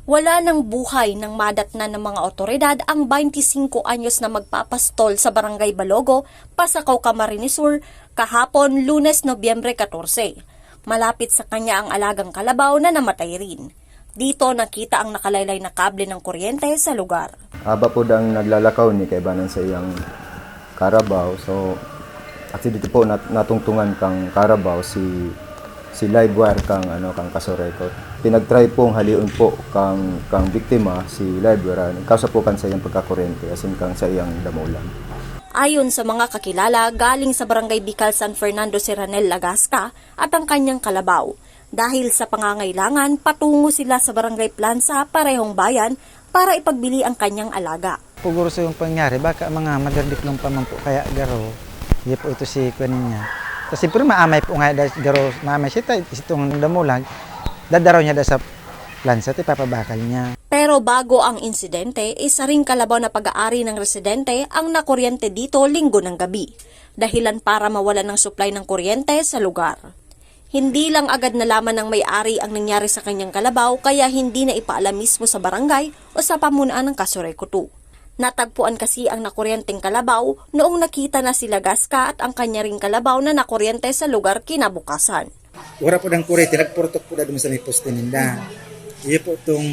Wala ng buhay nang madatnan ng mga otoridad ang 25 anyos na magpapastol sa Barangay Balogo, Pasakaw, Camarines Sur, kahapon Lunes, Nobyembre 14. Malapit sa kanya ang alagang kalabaw na namatay rin. Dito nakita ang nakalaylay na kable ng kuryente sa lugar. Aba po dang naglalakaw ni kaibanan sa iyang karabaw. So, actually dito po natungtungan kang karabaw si live wire kang kasorekot. Pinagtry pong haliun po kang biktima si live wire. Kausa po kan sa iyang pagkakuryente asin kang sa iyang damulan. Ayon sa mga kakilala, galing sa Barangay Bicol San Fernando si Ranel Lagasca at ang kanyang kalabaw. Dahil sa pangangailangan, patungo sila sa Barangay Plansa, parehong bayan, para ipagbili ang kanyang alaga. Puguro sa yung pangyari, baka mga madardiklong pa man po kaya garo. Hindi po ito si Kuan niya. Kasi pero maamay po nga dahil garo, maamay siya itong damulag, dadaraw niya sa Plansa, papabakal niya. Pero bago ang insidente, isa ring kalabaw na pag-aari ng residente ang nakuryente dito linggo ng gabi, dahilan para mawalan ng supply ng kuryente sa lugar. Hindi lang agad nalaman ng may-ari ang nangyari sa kanyang kalabaw kaya hindi na ipaalam mismo sa barangay o sa pamunuan ng Kasurekutu. Natagpuan kasi ang nakuryenteng kalabaw noong nakita na si Lagasca at ang kanya ring kalabaw na nakuryente sa lugar kinabukasan. Wala po ng kuryente, nagportok po na doon sa may poste ninda. Iyo po itong,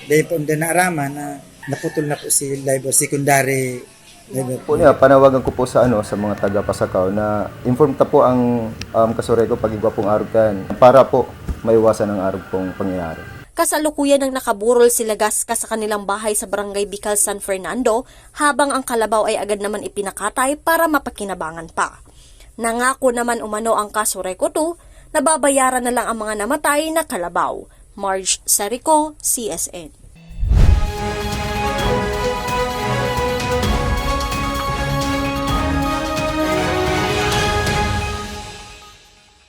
dahil po na naaraman na naputol na po si live secondary. Po niya, panawagan ko po sa mga taga Pasakaw na inform ta po ang kasoreko pag-igwa pong arugkan para po maiwasan ang arug pong pangyayari. Kasalukuyan nang nakaburol si Lagasca sa kanilang bahay sa Barangay Bicol San Fernando habang ang kalabaw ay agad naman ipinakatay para mapakinabangan pa. Nangako naman umano ang Kasurekutu na babayaran na lang ang mga namatay na kalabaw. Marge Sarico, CSN.